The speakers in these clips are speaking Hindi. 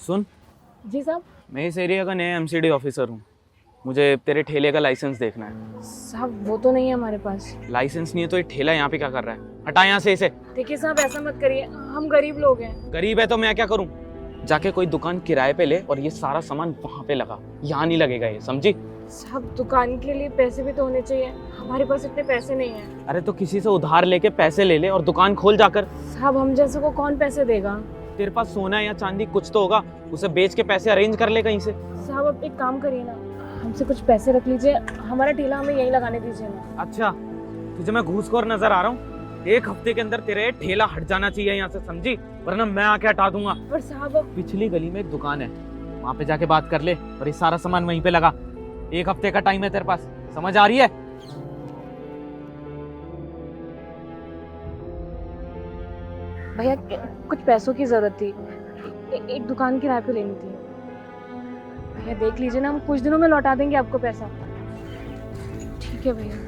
सुन, जी साहब। मैं इस एरिया का नया एमसीडी ऑफिसर हूँ। मुझे तेरे ठेले का लाइसेंस देखना है। साहब वो तो नहीं है हमारे पास। लाइसेंस नहीं है तो ये ठेला यहाँ पे क्या कर रहा है? हटा यहाँ से इसे। देखिए साहब ऐसा मत करिए, हम गरीब लोग हैं। गरीब है तो मैं क्या करूँ? जाके कोई दुकान किराए पे ले और ये सारा सामान वहाँ पे लगा, यहाँ नहीं लगेगा ये, समझी? साहब दुकान के लिए पैसे भी तो होने चाहिए, हमारे पास इतने पैसे नहीं हैं। अरे तो किसी से उधार लेके पैसे ले ले और दुकान खोल जाकर। साहब हम जैसे को कौन पैसे देगा? तेरे पास सोना या चांदी कुछ तो होगा, उसे बेच के पैसे अरेंज कर ले कहीं से। साहब अब एक काम करिए ना, हमसे कुछ पैसे रख लीजिए, हमारा ठेला हमें यहीं लगाने दीजिए ना। अच्छा, तुझे मैं घूसखोर नजर आ रहा हूँ? एक हफ्ते के अंदर तेरे ठेला हट जाना चाहिए यहाँ से, समझी? वरना मैं आके हटा दूंगा। पर साहब अब पिछली गली में एक दुकान है, वहाँ पे जाके बात कर ले और ये सारा सामान वहीं पे लगा। एक हफ्ते का टाइम है तेरे पास, समझ आ रही है? भैया कुछ पैसों की जरूरत थी, एक दुकान किराए पे लेनी थी। भैया देख लीजिए ना, हम कुछ दिनों में लौटा देंगे आपको पैसा। ठीक है भैया।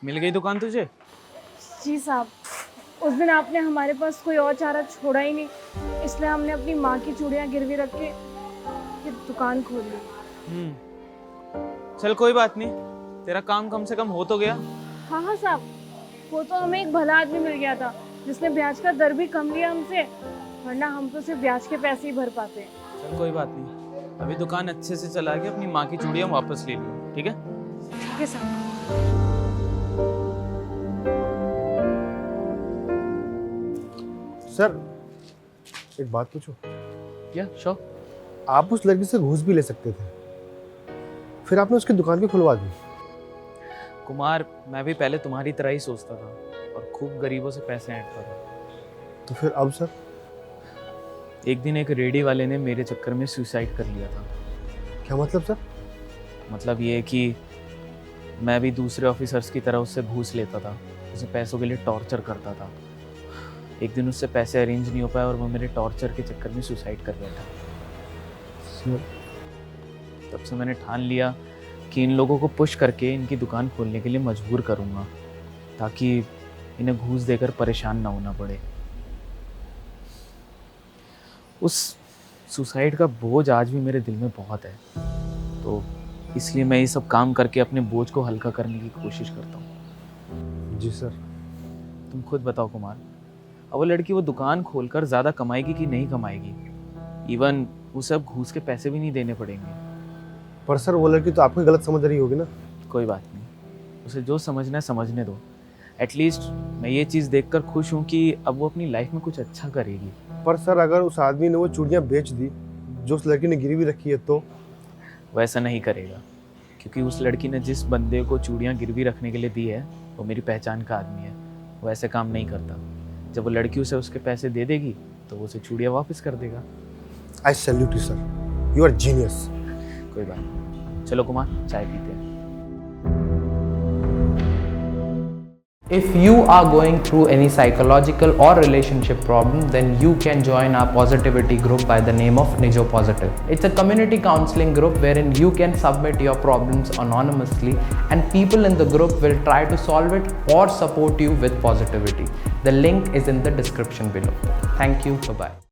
मिल गई दुकान तुझे? जी साहब, उस दिन आपने हमारे पास कोई और चारा छोड़ा ही नहीं, इसलिए हमने अपनी माँ की चूड़ियाँ गिरवी रख के ये दुकान खोल ली। चल कोई बात नहीं, तेरा काम कम से कम हो तो गया। हाँ हाँ साहब, वो तो हमें एक भला आदमी मिल गया था जिसने ब्याज का दर भी कम लिया हमसे, वरना हम तो सिर्फ ब्याज के पैसे ही भर पाते। चल कोई बात नहीं, अभी दुकान अच्छे से चला के अपनी माँ की चूड़ियाँ वापस ले लियो, ठीक है? ठीक है साहब। सर एक बात पूछो? या श्योर। आप उस लड़की से घूस भी ले सकते थे, फिर आपने उसकी दुकान क्यों खुलवा दी? कुमार, मैं भी पहले तुम्हारी तरह ही सोचता था और खूब गरीबों से पैसे ऐंठता था। तो फिर अब सर? एक दिन एक रेडी वाले ने मेरे चक्कर में सुसाइड कर लिया था। क्या मतलब सर? मतलब ये कि मैं भी दूसरे ऑफिसर्स की तरह उससे घूस लेता था, उसे पैसों के लिए टॉर्चर करता था। एक दिन उससे पैसे अरेंज नहीं हो पाए और वो मेरे टॉर्चर के चक्कर में सुसाइड कर बैठा। तब से मैंने ठान लिया कि इन लोगों को पुश करके इनकी दुकान खोलने के लिए मजबूर करूँगा, ताकि इन्हें घूस देकर परेशान ना होना पड़े। उस सुसाइड का बोझ आज भी मेरे दिल में बहुत है, तो इसलिए मैं ये सब काम करके अपने बोझ को हल्का करने की कोशिश करता हूँ। जी सर। तुम खुद बताओ कुमार, अब वो लड़की वो दुकान खोलकर ज़्यादा कमाएगी कि नहीं कमाएगी? इवन उसे अब घूस के पैसे भी नहीं देने पड़ेंगे। पर सर वो लड़की तो आपको गलत समझ रही होगी ना? कोई बात नहीं, उसे जो समझना है समझने दो। एटलीस्ट मैं ये चीज़ देखकर खुश हूँ कि अब वो अपनी लाइफ में कुछ अच्छा करेगी। पर सर अगर उस आदमी ने वो चूड़ियाँ बेच दी जो उस लड़की ने गिरवी रखी है तो? वैसा नहीं करेगा, क्योंकि उस लड़की ने जिस बंदे को चूड़ियाँ गिरवी रखने के लिए दी है वो मेरी पहचान का आदमी है। वो ऐसे काम नहीं करता। जब वो लड़की उसे उसके पैसे दे देगी तो वो उसे चूड़ियाँ वापस कर देगा। I salute you sir, you are genius. कोई बात नहीं, चलो कुमार चाय पीते हैं। If you are going through any psychological or relationship problem, then you can join our positivity group by the name of Nijo Positive. It's a community counseling group wherein you can submit your problems anonymously and people in the group will try to solve it or support you with positivity. The link is in the description below. Thank you. Bye-bye.